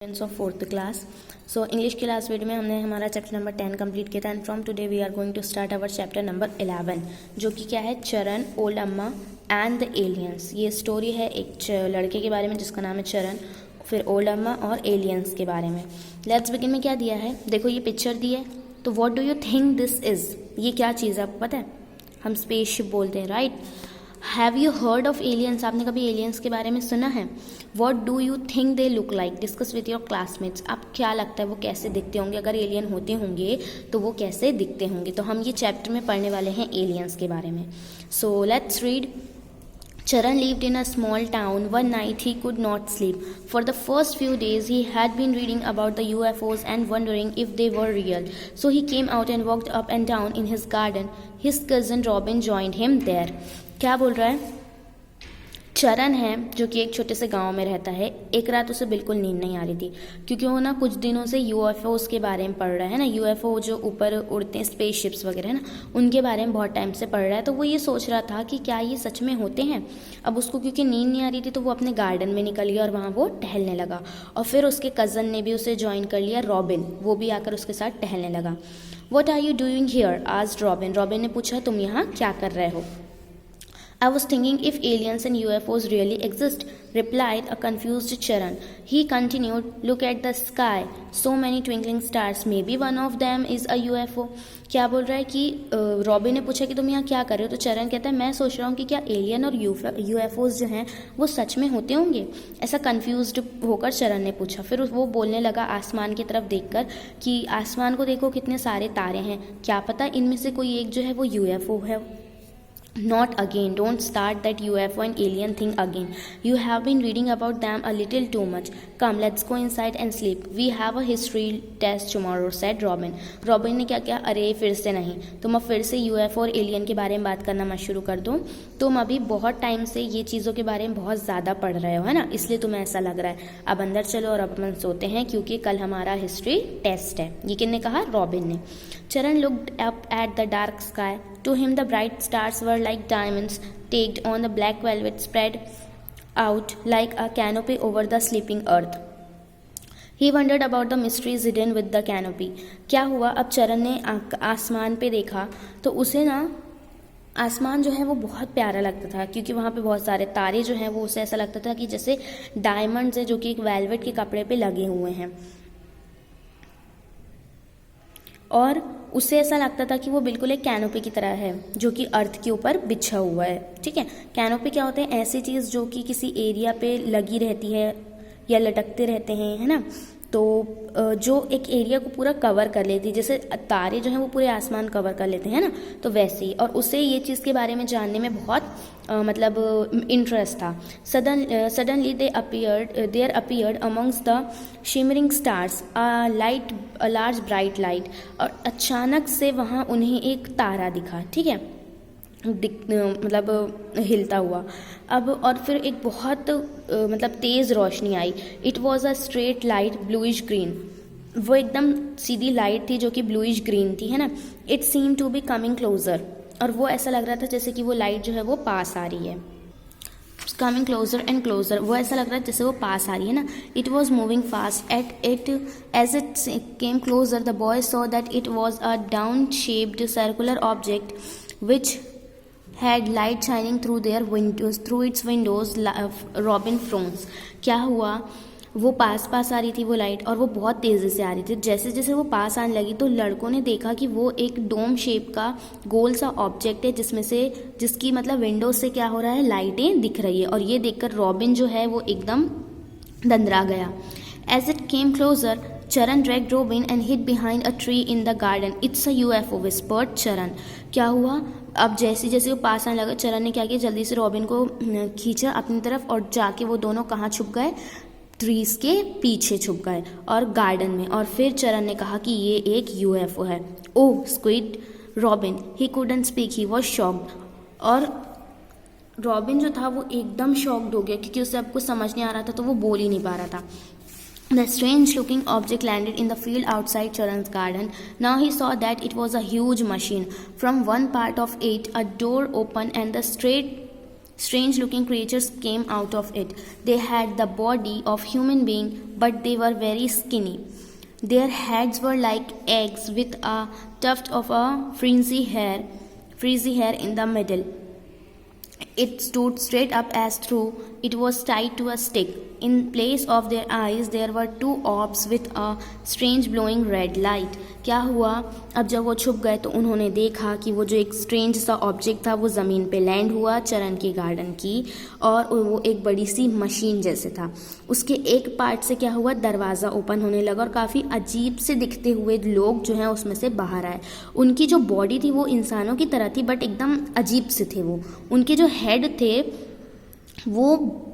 Students of fourth class. So English की last video में हमने हमारा चैप्टर नंबर 10 कंप्लीट किया था and from today we are going to start our chapter number 11 जो कि क्या है, Charan, old Amma and the aliens. ये स्टोरी है एक लड़के के बारे में जिसका नाम है चरण, फिर ओल्ड अम्मा और एलियंस के बारे में। लेट्स बिगिन में क्या दिया है, देखो ये पिक्चर दी है, तो what do you think this is, ये क्या चीज़ है आपको पता है? हम स्पेसशिप बोलते हैं, right? Have you heard of aliens, आपने कभी एलियंस के बारे में सुना है? What do you think they look like, discuss with your classmates. आप क्या लगता है वो कैसे दिखते होंगे, अगर एलियन होते होंगे तो वो कैसे दिखते होंगे। तो हम ये चैप्टर में पढ़ने वाले हैं एलियंस के बारे में। So let's read. Charan lived in a small town. One night he could not sleep. For the first few days he had been reading about the UFOs and wondering if they were real. So he came out and walked up and down in his garden. His cousin Robin joined him there. क्या बोल रहा है? चरण है जो कि एक छोटे से गांव में रहता है। एक रात उसे बिल्कुल नींद नहीं आ रही थी क्योंकि वो ना कुछ दिनों से यूएफओस के बारे में पढ़ रहा है ना, यूएफओ जो ऊपर उड़ते हैं, स्पेसशिप्स वगैरह है ना, उनके बारे में बहुत टाइम से पढ़ रहा है। तो वो ये सोच रहा था कि क्या ये सच में होते हैं। अब उसको क्योंकि नींद नहीं आ रही थी तो वो अपने गार्डन में निकल गया और वहाँ वो टहलने लगा। और फिर उसके कज़न ने भी उसे ज्वाइन कर लिया, रॉबिन, वो भी आकर उसके साथ टहलने लगा। What are you doing here, asked Robin. Robin ने पूछा तुम यहाँ क्या कर रहे हो? I was thinking if aliens and UFOs really exist, replied a confused Charan. He continued, look at the sky, so many twinkling stars, maybe one of them is a UFO. क्या बोल रहा है कि रॉबिन ने पूछा कि तुम यहाँ क्या कर रहे हो, तो चरण कहता है मैं सोच रहा हूँ कि क्या एलियन और यूएफओज जो हैं वो सच में होते होंगे। ऐसा कंफ्यूज्ड होकर चरण ने पूछा। फिर वो बोलने लगा आसमान की तरफ देखकर कि आसमान को देखो कितने सारे तारे हैं, क्या पता इनमें से कोई एक जो है वो यूएफओ है। Not again, don't start that UFO and alien thing again. You have been reading about them a little too much. Come, let's go inside and sleep. We have a history test tomorrow, said Robin. Robin ने क्या किया, अरे फिर से नहीं, तुम अब फिर से UFO और एलियन के बारे में बात करना मत शुरू कर दो। तुम अभी बहुत टाइम से ये चीज़ों के बारे में बहुत ज़्यादा पढ़ रहे हो, है ना, इसलिए तुम्हें ऐसा लग रहा है। अब अंदर चलो और अब अपन सोते हैं क्योंकि कल हमारा हिस्ट्री टेस्ट है। ये किसने कहा? रॉबिन ने। चरण looked up at the dark sky. To him the bright stars were like diamonds staked on the black velvet spread out like a canopy over the sleeping earth. He wondered about the mysteries hidden with the canopy. क्या हुआ? अब चरण ने आसमान पे देखा तो उसे ना आसमान जो है वो बहुत प्यारा लगता था क्योंकि वहाँ पे बहुत सारे तारे जो हैं वो उसे ऐसा लगता था कि जैसे डायमंड्स है जो कि एक वेलवेट के कपड़े पे लगे हुए हैं, और उसे ऐसा लगता था कि वो बिल्कुल एक कैनोपी की तरह है जो कि अर्थ के ऊपर बिछा हुआ है। ठीक है, कैनोपी क्या होते हैं? ऐसी चीज़ जो कि किसी एरिया पे लगी रहती है या लटकते रहते हैं, है ना, तो जो एक एरिया को पूरा कवर कर लेती है, जैसे तारे जो हैं वो पूरे आसमान कवर कर लेते हैं ना, तो वैसे ही। और उसे ये चीज़ के बारे में जानने में बहुत मतलब इंटरेस्ट था। Suddenly there appeared amongst the shimmering stars a large bright light, और अचानक से वहाँ उन्हें एक तारा दिखा। ठीक है, मतलब हिलता हुआ। अब और फिर एक बहुत मतलब तेज़ रोशनी आई। It was a straight light bluish green, वो एकदम सीधी लाइट थी जो कि ब्लूइश ग्रीन थी, है ना। It seem to be coming closer, और वो ऐसा लग रहा था जैसे कि वो लाइट जो है वो पास आ रही है। कमिंग क्लोजर एंड क्लोजर, वो ऐसा लग रहा है जैसे वो पास आ रही है ना। It was moving fast as it came closer the boy saw that it was a dome shaped circular object which had light shining through its windows. Robin froze. क्या हुआ? वो पास आ रही थी वो लाइट, और वो बहुत तेज़ी से आ रही थी। जैसे जैसे वो पास आने लगी तो लड़कों ने देखा कि वो एक डोम शेप का गोल सा ऑब्जेक्ट है जिसकी मतलब विंडोज से क्या हो रहा है, लाइटें दिख रही है। और ये देखकर रॉबिन जो है वो एकदम दंदरा गया। As it came closer, Charan dragged Robin and hid behind a tree in the garden. It's a UFO, whispered Charan. क्या हुआ? अब जैसे जैसे वो पास आने लगा, चरण ने क्या किया, जल्दी से रॉबिन को खींचा अपनी तरफ और जाके वो दोनों कहाँ छुप गए? ट्रीज के पीछे छुप गए और गार्डन में। और फिर चरण ने कहा कि ये एक यूएफओ है। Oh squid Robin, he couldn't speak, he was shocked. और रॉबिन जो था वो एकदम शॉक्ड हो गया क्योंकि उसे अब कुछ समझ नहीं आ रहा था, तो वो बोल ही नहीं पा रहा था। The strange-looking object landed in the field outside Charan's garden. Now he saw that it was a huge machine. From one part of it, a door opened and the straight Strange looking creatures came out of it. They had the body of human being, but they were very skinny. Their heads were like eggs with a tuft of a frizzy hair in the middle. It stood straight up as though it was tied to a stick. In place of their eyes there were two orbs with a strange glowing red light. क्या हुआ, अब जब वो छुप गए तो उन्होंने देखा कि वो जो एक स्ट्रेंज सा ऑब्जेक्ट था वो ज़मीन पे लैंड हुआ चरण के गार्डन की, और वो एक बड़ी सी मशीन जैसे था. उसके एक पार्ट से क्या हुआ, दरवाज़ा ओपन होने लगा और काफ़ी अजीब से दिखते हुए लोग जो हैं उसमें से बाहर आए. उनकी जो बॉडी थी वो इंसानों की तरह थी, बट एकदम अजीब से थे वो. उनके जो हेड थे वो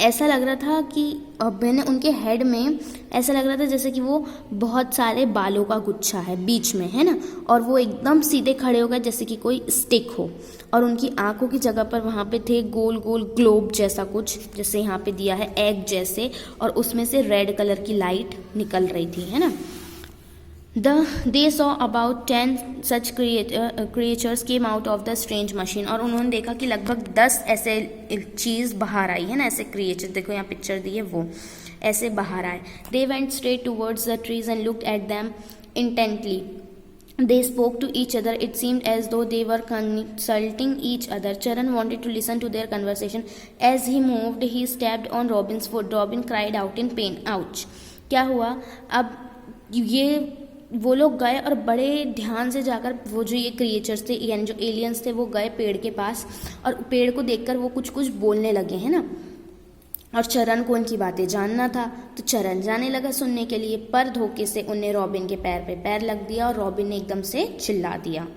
ऐसा लग रहा था कि मैंने उनके हेड में ऐसा लग रहा था जैसे कि वो बहुत सारे बालों का गुच्छा है बीच में, है ना, और वो एकदम सीधे खड़े हो गए जैसे कि कोई स्टिक हो. और उनकी आंखों की जगह पर वहाँ पे थे गोल गोल ग्लोब जैसा कुछ, जैसे यहाँ पे दिया है एग जैसे, और उसमें से रेड कलर की लाइट निकल रही थी, है ना. They saw about 10 such creatures came out of the strange machine. और उन्होंने देखा कि लगभग 10 ऐसे चीज़ बाहर आई है ना, ऐसे क्रिएचर, देखो यहाँ पिक्चर दी है, वो ऐसे बाहर आए. They went straight towards the trees and looked at them intently. They spoke to each other. It seemed as though they were consulting each other. Charan wanted to listen to their conversation. As he moved, he stepped on Robin's foot. Robin cried out in pain. Ouch! क्या हुआ, अब ये वो लोग गए और बड़े ध्यान से जाकर वो जो ये क्रिएचर्स थे यानी जो एलियंस थे वो गए पेड़ के पास, और पेड़ को देखकर वो कुछ कुछ बोलने लगे, है ना. और चरण को उनकी बातें जानना था तो चरण जाने लगा सुनने के लिए, पर धोखे से उन्हें रॉबिन के पैर पे पैर लग दिया और रॉबिन ने एकदम से चिल्ला दिया.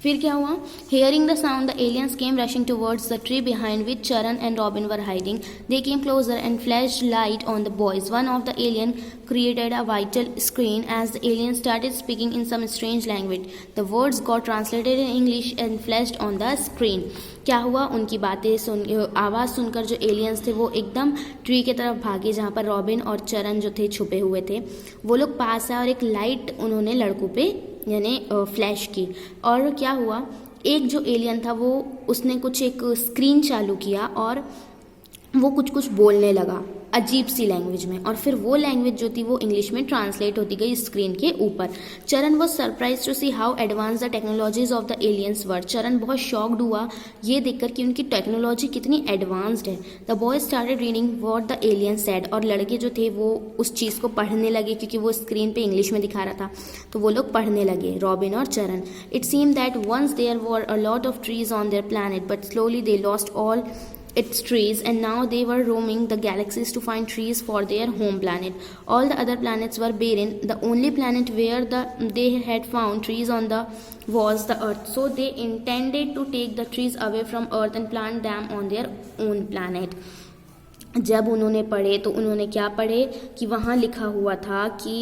फिर क्या हुआ, hearing the sound, the aliens came rushing towards the tree behind which Charan and Robin were hiding. They came closer and flashed light on the boys. One of the alien created a vital screen as the alien started speaking in some strange language. The words got translated in English and flashed on the screen. क्या हुआ, उनकी बातें आवाज़ सुनकर जो aliens थे वो एकदम ट्री की तरफ भागे जहाँ पर रॉबिन और चरण जो थे छुपे हुए थे. वो लोग पास आए और एक लाइट उन्होंने लड़कों पे यानी फ्लैश की. और क्या हुआ, एक जो एलियन था वो उसने कुछ एक स्क्रीन चालू किया और वो कुछ कुछ बोलने लगा अजीब सी लैंग्वेज में, और फिर वो लैंग्वेज जो थी वो इंग्लिश में ट्रांसलेट होती गई स्क्रीन के ऊपर. Charan was surprised to see how advance the technologies of the aliens were. Charan बहुत शॉक्ड हुआ ये देखकर कि उनकी टेक्नोलॉजी कितनी एडवांस्ड है. The boy started reading what the aliens said. और लड़के जो थे वो उस चीज़ को पढ़ने लगे क्योंकि वो स्क्रीन पे इंग्लिश में दिखा रहा था, तो वो लोग पढ़ने लगे, रॉबिन और Charan. It seem that once there were a lot of trees on their planet but slowly they lost all its trees, and now they were roaming the galaxies to find trees for their home planet. All the other planets were barren. The only planet where they had found trees on was the Earth. So they intended to take the trees away from Earth and plant them on their own planet. जब उन्होंने पढ़े तो उन्होंने क्या पढ़े कि वहाँ लिखा हुआ था कि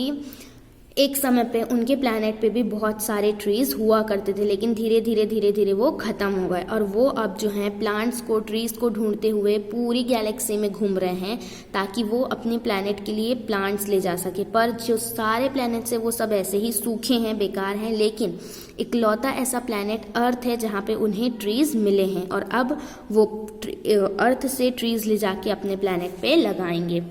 एक समय पे उनके प्लैनेट पे भी बहुत सारे ट्रीज़ हुआ करते थे, लेकिन धीरे धीरे वो ख़त्म हो गए, और वो अब जो हैं प्लांट्स को ट्रीज़ को ढूंढते हुए पूरी गैलेक्सी में घूम रहे हैं ताकि वो अपने प्लैनेट के लिए प्लांट्स ले जा सके. पर जो सारे प्लैनेट्स हैं वो सब ऐसे ही सूखे हैं, बेकार हैं, लेकिन इकलौता ऐसा प्लैनेट अर्थ है जहाँ पे उन्हें ट्रीज़ मिले हैं, और अब वो अर्थ से ट्रीज़ ले जाके अपने प्लैनेट पे लगाएंगे.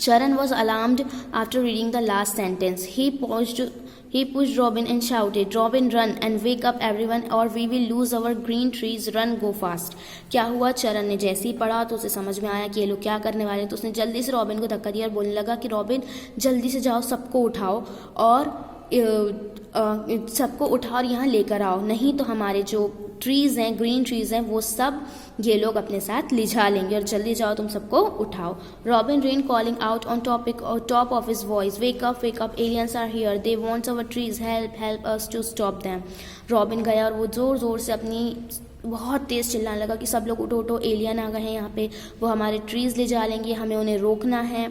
Charan was alarmed after reading the last sentence. He pushed Robin and shouted, "Robin, run and wake up everyone or we will lose our green trees. Run, go fast." क्या हुआ, चरण ने जैसे ही पढ़ा तो उसे समझ में आया कि ये लोग क्या करने वाले, तो उसने जल्दी से रॉबिन को धक्का दिया और बोलने लगा कि रॉबिन जल्दी से जाओ, सबको उठाओ और सबको उठाओ और यहाँ लेकर आओ, नहीं तो हमारे जो ट्रीज़ हैं, ग्रीन ट्रीज़ हैं, वो सब ये लोग अपने साथ ले जा लेंगे, और जल्दी जाओ, तुम सबको उठाओ. Robin ran calling out on top of his voice, wake up, aliens are here, they wants our trees, help us to stop them. Robin गया और वो ज़ोर ज़ोर से अपनी बहुत तेज़ चिल्लाने लगा कि सब लोग उठो उठो, एलियन आ गए हैं यहाँ पे, वो हमारे ट्रीज़ ले जा लेंगे, हमें उन्हें रोकना है.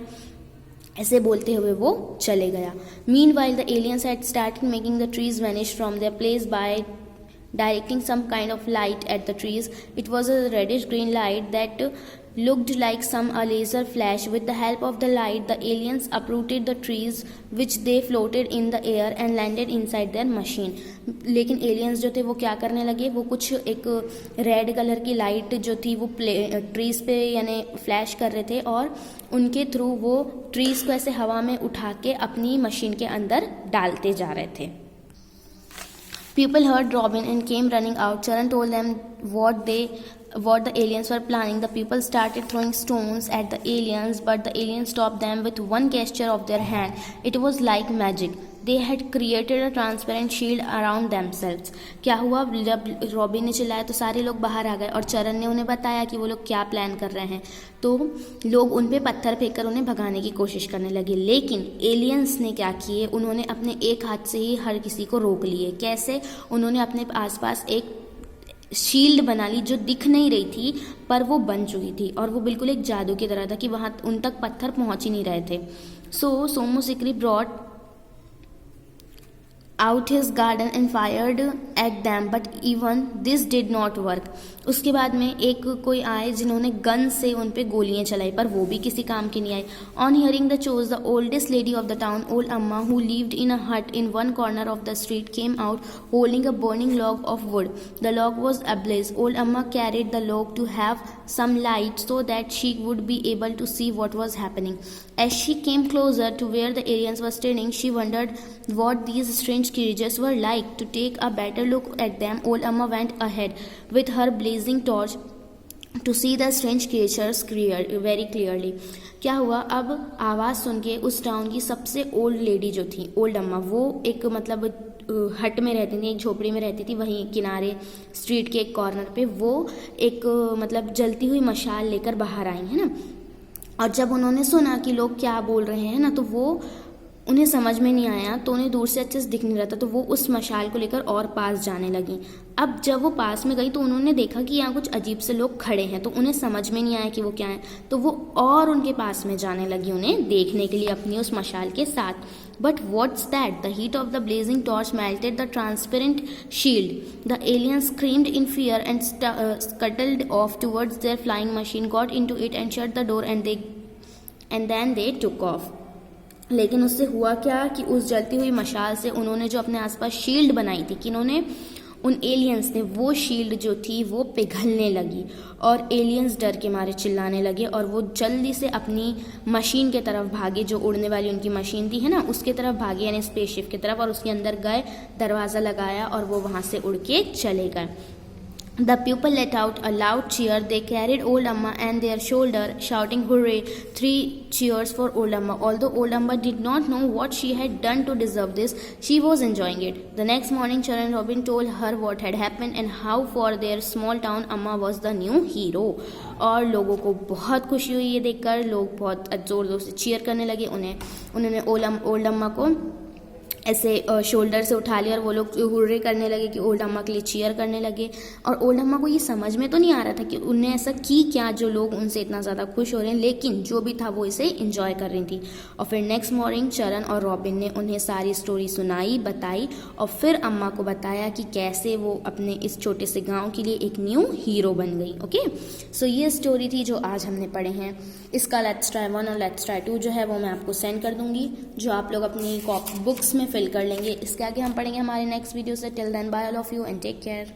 ऐसे बोलते हुए वो चले गया. Meanwhile, the aliens had started making the trees vanish from their place by directing some kind of light at the trees. It was a reddish green light that looked like a laser flash. With the help of the light, the aliens uprooted the trees which they floated in the air and landed inside their machine. लेकिन aliens जो थे वो क्या करने लगे, वो कुछ एक रेड कलर की लाइट जो थी वो ट्रीज पे यानी फ्लैश कर रहे थे और उनके थ्रू वो ट्रीज को ऐसे हवा में उठा के अपनी मशीन के अंदर डालते जा रहे थे. People heard Robin and came running out. Charan told them what the aliens were planning. The people started throwing stones at the aliens, but the aliens stopped them with one gesture of their hand. It was like magic. They had created a transparent shield around themselves. क्या हुआ, जब robin ने चिल्लाया तो सारे लोग बाहर आ गए और चरण ने उन्हें बताया कि वो लोग क्या प्लान कर रहे हैं. तो लोग उन पे पत्थर फेंककर उन्हें भगाने की कोशिश करने लगे. लेकिन एलियंस ने क्या किए, उन्होंने अपने एक हाथ से ही हर किसी को रोक लिए. कैसे, उन्होंने अपने आसपास एक शील्ड बना ली जो दिख नहीं रही थी पर वो बन चुकी थी और वो बिल्कुल एक जादू की तरह था कि वहाँ उन तक पत्थर पहुँच ही नहीं रहे थे. So Somu Sikri brought out his garden and fired at them, but even this did not work. उसके बाद में एक कोई आए जिन्होंने गन से उन पे गोलियां चलाई पर वो भी किसी काम की नहीं आई. On hearing the chores, the oldest lady of the town, old Amma, who lived in a hut in one corner of the street, came out holding a burning log of wood. The log was ablaze. Old Amma carried the log to have some light so that she would be able to see what was happening. As she came closer to where the aliens were standing, she wondered what these strange creatures were like. To take a better look at them, old Amma went ahead with her blazing torch to see the strange creatures very clearly. क्या हुआ, अब आवाज़ सुन के उस town की सबसे old lady जो थी, ओल्ड अम्मा, वो एक मतलब हट में रहती थी, एक झोपड़ी में रहती थी, वहीं किनारे स्ट्रीट के एक कॉर्नर पे वो एक मतलब जलती हुई मशाल लेकर बाहर आई है ना. और जब उन्होंने सुना कि लोग क्या बोल रहे हैं ना, तो वो उन्हें समझ में नहीं आया, तो उन्हें दूर से अच्छे से दिख नहीं रहा था, तो वो उस मशाल को लेकर और पास जाने लगी. अब जब वो पास में गई तो उन्होंने देखा कि यहाँ कुछ अजीब से लोग खड़े हैं, तो उन्हें समझ में नहीं आया कि वो क्या है, तो वो और उनके पास में जाने लगी उन्हें देखने के लिए अपनी उस मशाल के साथ. But what's that? The heat of the blazing torch melted the transparent shield. The aliens screamed in fear and scuttled off towards their flying machine, got into it and shut the door, and then they took off. लेकिन उससे हुआ क्या कि उस जलती हुई मशाल से उन्होंने जो अपने आसपास शील्ड बनाई थी कि इन्होंने उन एलियंस ने वो शील्ड जो थी वो पिघलने लगी और एलियंस डर के मारे चिल्लाने लगे और वो जल्दी से अपनी मशीन के तरफ भागे, जो उड़ने वाली उनकी मशीन थी है ना, उसके तरफ भागे यानी स्पेसशिप की तरफ, और उसके अंदर गए, दरवाज़ा लगाया और वो वहाँ से उड़ के चले गए. The people let out a loud cheer. They carried old Amma on their shoulder, shouting hooray. 3 cheers for old Amma. Although old Amma did not know what she had done to deserve this, she was enjoying it. The next morning, Charan and Robin told her what had happened and how for their small town Amma was the new hero. और लोगों को बहुत खुशी हुई ये देखकर, लोग बहुत ज़ोर ज़ोर से चीयर करने लगे. उन्होंने ओल्ड अम्मा को ऐसे शोल्डर से उठा लिया और वो लोग हुर्रे करने लगे कि ओल्ड अम्मा के लिए चीयर करने लगे. और ओल्ड अम्मा को ये समझ में तो नहीं आ रहा था कि उन्हें ऐसा की क्या जो लोग उनसे इतना ज़्यादा खुश हो रहे हैं, लेकिन जो भी था वो इसे इंजॉय कर रही थी. और फिर नेक्स्ट मॉर्निंग चरण और रॉबिन ने उन्हें सारी स्टोरी सुनाई, बताई और फिर अम्मा को बताया कि कैसे वो अपने इस छोटे से गाँव के लिए एक न्यू हीरो बन गई. ओके, सो ये स्टोरी थी जो आज हमने पढ़े हैं. इसका लेट्स ट्राई 1 और लेट्स ट्राई 2 जो है वो मैं आपको सेंड कर दूंगी, जो आप लोग अपनी बुक्स में फिल कर लेंगे. इसके आगे हम पढ़ेंगे हमारे नेक्स्ट वीडियो से. Till then bye all of you and take care.